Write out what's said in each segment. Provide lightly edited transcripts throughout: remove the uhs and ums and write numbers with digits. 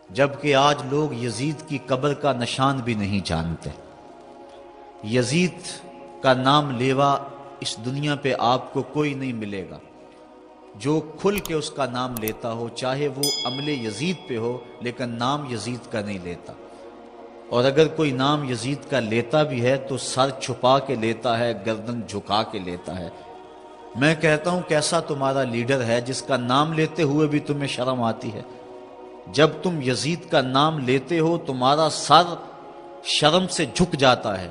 جبکہ آج لوگ یزید کی قبر کا نشان بھی نہیں جانتے۔ یزید کا نام لیوا اس دنیا پہ آپ کو کوئی نہیں ملے گا جو کھل کے اس کا نام لیتا ہو، چاہے وہ عمل یزید پہ ہو، لیکن نام یزید کا نہیں لیتا۔ اور اگر کوئی نام یزید کا لیتا بھی ہے تو سر چھپا کے لیتا ہے، گردن جھکا کے لیتا ہے۔ میں کہتا ہوں کیسا تمہارا لیڈر ہے جس کا نام لیتے ہوئے بھی تمہیں شرم آتی ہے؟ جب تم یزید کا نام لیتے ہو تمہارا سر شرم سے جھک جاتا ہے،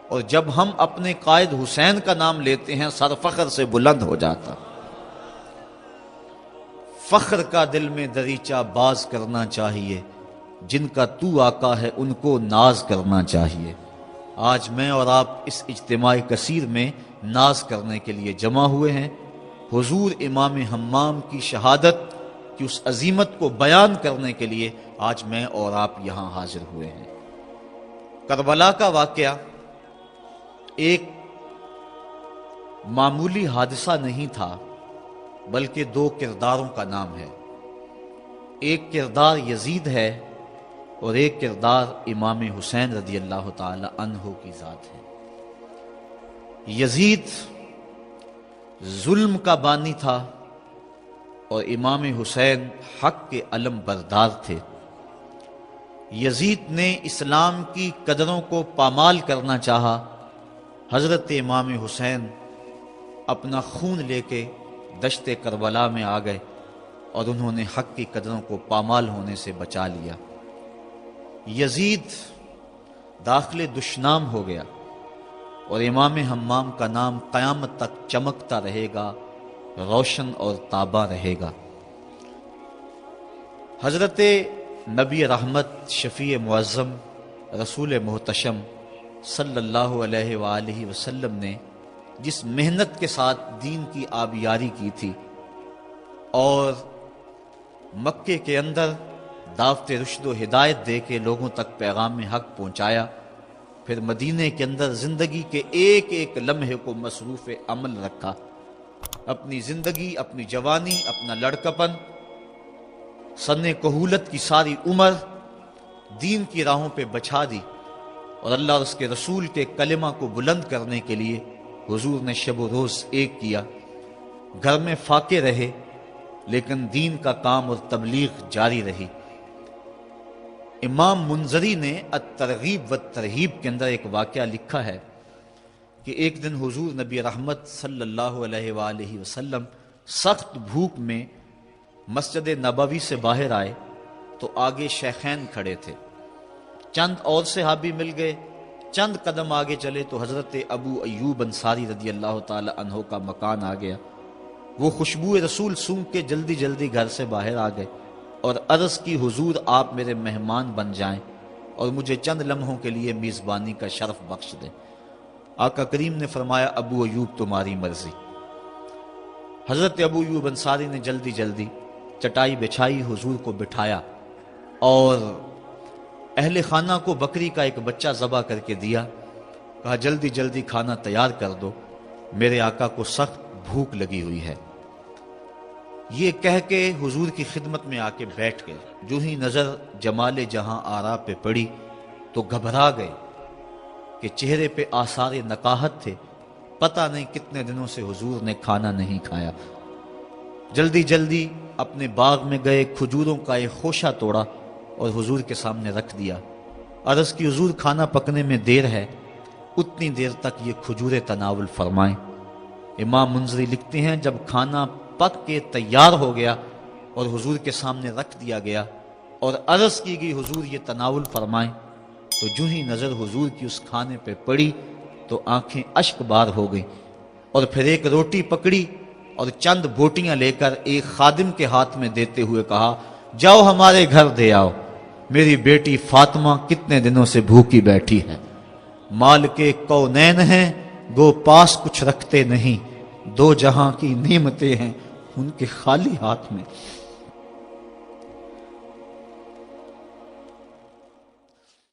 اور جب ہم اپنے قائد حسین کا نام لیتے ہیں سر فخر سے بلند ہو جاتا۔ فخر کا دل میں دریچہ باز کرنا چاہیے، جن کا تو آقا ہے ان کو ناز کرنا چاہیے۔ آج میں اور آپ اس اجتماع کثیر میں ناز کرنے کے لیے جمع ہوئے ہیں۔ حضور امام حمام کی شہادت کی اس عظیمت کو بیان کرنے کے لیے آج میں اور آپ یہاں حاضر ہوئے ہیں۔ کربلا کا واقعہ ایک معمولی حادثہ نہیں تھا، بلکہ دو کرداروں کا نام ہے۔ ایک کردار یزید ہے اور ایک کردار امام حسین رضی اللہ تعالی عنہ کی ذات ہے۔ یزید ظلم کا بانی تھا اور امام حسین حق کے علم بردار تھے۔ یزید نے اسلام کی قدروں کو پامال کرنا چاہا، حضرت امام حسین اپنا خون لے کے دشت کربلا میں آ گئے اور انہوں نے حق کی قدروں کو پامال ہونے سے بچا لیا۔ یزید داخل دشنام ہو گیا اور امام حمام کا نام قیامت تک چمکتا رہے گا، روشن اور تاباں رہے گا۔ حضرت نبی رحمت شفیع معظم رسول محتشم صلی اللہ علیہ وآلہ وسلم نے جس محنت کے ساتھ دین کی آبیاری کی تھی اور مکے کے اندر دعوت رشد و ہدایت دے کے لوگوں تک پیغام حق پہنچایا، پھر مدینے کے اندر زندگی کے ایک ایک لمحے کو مصروف عمل رکھا، اپنی زندگی، اپنی جوانی، اپنا لڑکپن، سن کہولت کی ساری عمر دین کی راہوں پہ بچھا دی، اور اللہ اور اس کے رسول کے کلمہ کو بلند کرنے کے لیے حضور نے شب و روز ایک کیا۔ گھر میں فاقے رہے لیکن دین کا کام اور تبلیغ جاری رہی۔ امام منذری نے الترغیب والترہیب کے اندر ایک واقعہ لکھا ہے کہ ایک دن حضور نبی رحمت صلی اللہ علیہ وآلہ وسلم سخت بھوک میں مسجد نبوی سے باہر آئے تو آگے شیخین کھڑے تھے، چند اور صحابی مل گئے، چند قدم آگے چلے تو حضرت ابو ایوب انصاری رضی اللہ تعالی عنہ کا مکان آ گیا۔ وہ خوشبو رسول سونگ کے جلدی جلدی گھر سے باہر آ گئے اور عرض کی حضور آپ میرے مہمان بن جائیں اور مجھے چند لمحوں کے لیے میزبانی کا شرف بخش دیں۔ آقا کریم نے فرمایا ابو ایوب تمہاری مرضی۔ حضرت ابو ایوب انصاری نے جلدی جلدی چٹائی بچھائی، حضور کو بٹھایا اور اہل خانہ کو بکری کا ایک بچہ ذبح کر کے دیا، کہا جلدی جلدی کھانا تیار کر دو، میرے آقا کو سخت بھوک لگی ہوئی ہے۔ یہ کہہ کے حضور کی خدمت میں آ کے بیٹھ گئے۔ جو ہی نظر جمال جہاں آرا پہ پڑی تو گھبرا گئے کہ چہرے پہ آثار نقاہت تھے، پتہ نہیں کتنے دنوں سے حضور نے کھانا نہیں کھایا۔ جلدی جلدی اپنے باغ میں گئے، کھجوروں کا ایک خوشہ توڑا اور حضور کے سامنے رکھ دیا۔ عرض کی حضور کھانا پکنے میں دیر ہے، اتنی دیر تک یہ کھجوریں تناول فرمائیں۔ امام منذری لکھتے ہیں جب کھانا پک کے تیار ہو گیا اور حضور کے سامنے رکھ دیا گیا اور عرض کی گئی حضور یہ تناول فرمائیں، تو جو ہی نظر حضور کی اس کھانے پہ پڑی تو آنکھیں اشک بار ہو گئیں، اور پھر ایک روٹی پکڑی اور چند بوٹیاں لے کر ایک خادم کے ہاتھ میں دیتے ہوئے کہا جاؤ ہمارے گھر دے آؤ، میری بیٹی فاطمہ کتنے دنوں سے بھوکی بیٹھی ہے، مال کے کونین ہیں گو پاس کچھ رکھتے نہیں، دو جہاں کی نعمتیں ہیں ان کے خالی ہاتھ میں۔